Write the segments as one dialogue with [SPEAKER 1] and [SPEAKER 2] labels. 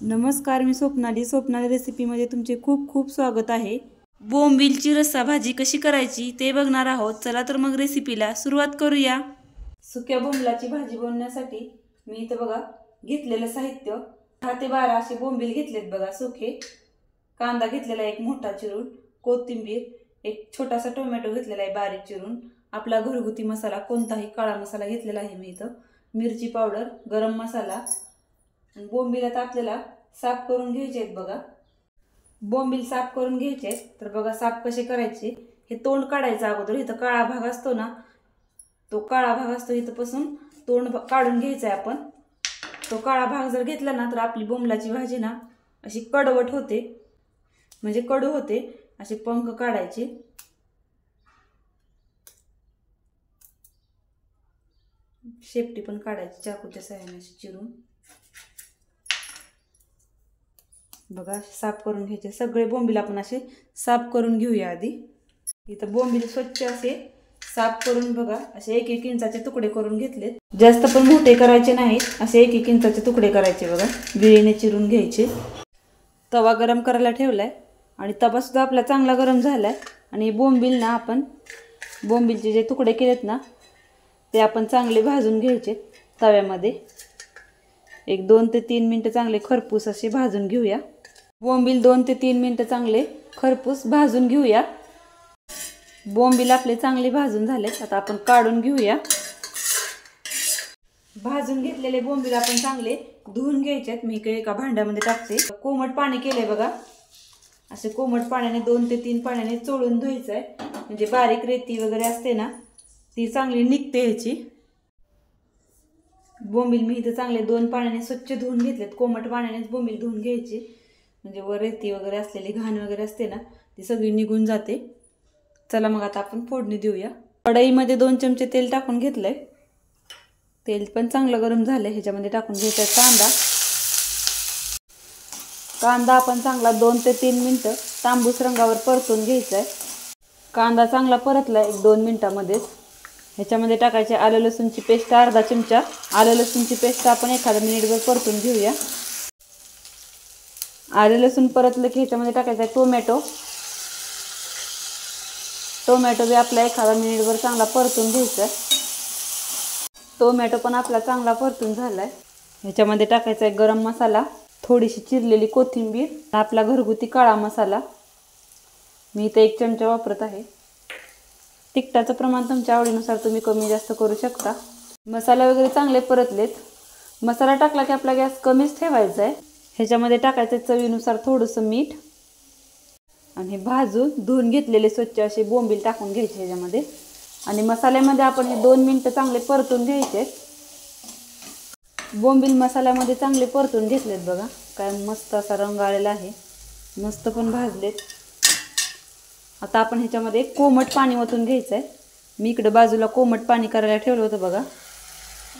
[SPEAKER 1] नमस्कार, मी स्वप्नाली रेसिपीमध्ये तुमचे खूप खूप स्वागत आहे। बोंबीलची रस्सा भाजी कशी करायची ते बघणार आहोत। चला तर मग रेसिपीला सुरुवात करूया। सुक्या बोंबलाची भाजी बनवण्यासाठी मी इथे बघा घेतलेलं साहित्य 10 ते 12 असे बोंबील घेतलेत बघा सुके। कांदा घेतलेला एक मोठा चिरून, कोथिंबीर, एक छोटासा टोमॅटो घेतलेला आहे बारीक चिरून, आपला घरगुती मसाला कोणताही काळा मसाला घेतलेला आहे मी इथं, मिरची पावडर, गरम मसाला। बोंबील आता आपल्याला साफ करून घ्यायचे आहेत बघा। बोंबील साफ करून घ्यायचे तर बघा साफ कसे करायचे। हे तोंड काढायचं अगोदर, इथं काळा भाग असतो ना, तो काळा भाग असतो इथं पासून तोंड काढून घ्यायचं आहे आपण। तो काळा भाग जर घेतला ना तर आपली बोंबलाची भाजी ना अशी कडवट होते, म्हणजे कडू होते। असे पंख काढायचे, शेपटी पण काढायची चाकूच्या सहाय्याने चिरून बघा। साफ करून घ्यायचे सगळे बोंबील, आपण असे साफ करून घेऊया आधी। इथं बोंबील स्वच्छ असे साफ करून बघा असे 1-1 इंचाचे तुकडे करून घेतलेत। जास्त पण मोठे करायचे नाहीत, असे 1-1 इंचाचे तुकडे करायचे बघा, गिळीने चिरून घ्यायचे। तवा गरम करायला ठेवलाय आणि तवा सुद्धा आपला चांगला गरम झालाय। आणि बोंबील ना आपण बोंबीलचे जे तुकडे केलेत ना ते आपण चांगले भाजून घ्यायचे तव्यामध्ये। एक 2 ते 3 मिनिटं चांगले खरपूस असे भाजून घेऊया। बोंबील 2 ते 3 मिनिटं चांगले खरपूस भाजून घेऊया। बोंबील आपले चांगले भाजून झालेत, आता आपण काढून घेऊया। भाजून घेतलेले बोंबील आपण चांगले धुवून घ्यायचेत। मी एका भांड्यामध्ये टाकते, कोमट पाणी केलंय बघा। असे कोमट पाण्याने 2 ते 3 पाण्याने चोळून धुवायचंय, म्हणजे बारीक रेती वगैरे असते ना ती चांगली निघते ह्याची। बोंबील मी इथे चांगले 2 पाण्याने स्वच्छ धुवून घेतलेत। कोमट पाण्यानेच बोंबील धुवून घ्यायचे, म्हणजे वर रेती वगैरे असलेली घाण वगैरे असते ना ती सगळी निघून जाते। चला मग आता आपण फोडणी देऊया। कढईमध्ये 2 चमचे तेल टाकून घेतलंय, तेल पण चांगलं गरम झालंय। ह्याच्यामध्ये टाकून घ्यायचा कांदा। कांदा आपण चांगला 2 ते 3 मिनिटं तांबूस रंगावर परतून घ्यायचा आहे। कांदा चांगला परतलाय 1-2 मिनिटांमध्येच ह्याच्यामध्ये टाकायचे आलं लसूणची पेस्ट, अर्धा चमचा आलं लसूणची पेस्ट आपण 1 मिनिटभर परतून घेऊया। आलं लसूण परतलं की ह्याच्यामध्ये टाकायचा टोमॅटो। टोमॅटो बी आपला 1 मिनिटभर चांगला परतून घ्यायचा। टोमॅटो पण आपला चांगला परतून झालाय। ह्याच्यामध्ये टाकायचा आहे गरम मसाला, थोडीशी चिरलेली कोथिंबीर, आपला घरगुती काळा मसाला। मी इथे 1 चमचा वापरत आहे। तिखटाचं प्रमाण तुमच्या आवडीनुसार तुम्ही कमी जास्त करू शकता। मसाला वगैरे चांगले परतलेत। मसाला टाकला की आपला गॅस कमीच ठेवायचा आहे। ह्याच्यामध्ये टाकायचं चवीनुसार थोडंसं मीठ आणि भाजून धुवून घेतलेले स्वच्छ असे बोंबील टाकून घ्यायचे ह्याच्यामध्ये। आणि मसाल्यामध्ये आपण हे 2 मिनिटं चांगले परतून घ्यायचे। बोंबील मसाल्यामध्ये चांगले परतून घेतलेत बघा, काय मस्त असा रंग आलेला आहे, मस्त पण भाजलेत। आता आपण ह्याच्यामध्ये कोमट पाणी ओतून घ्यायचं आहे। मी इकडे बाजूला कोमट पाणी करायला ठेवलं होतं बघा।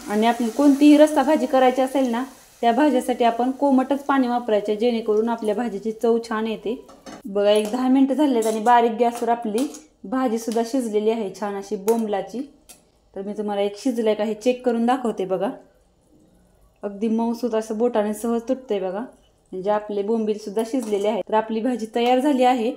[SPEAKER 1] आणि आपली कोणतीही रस्सा भाजी करायची असेल ना त्या भाजीसाठी आपण कोमटच पाणी वापरायचे, जेणेकरून आपल्या भाजीची चव छान येते बघा। 10 मिनिटं झालेत आणि बारीक गॅसवर आपली भाजी सुद्धा शिजलेली आहे छान अशी बोंबलाची। तर मी तुम्हाला एक शिजलंय का हे चेक करून दाखवते बघा। अगदी मऊसूत असं बोटाने सहज तुटतंय बघा, म्हणजे आपले बोंबील सुद्धा शिजलेले आहेत। तर आपली भाजी तयार झाली आहे।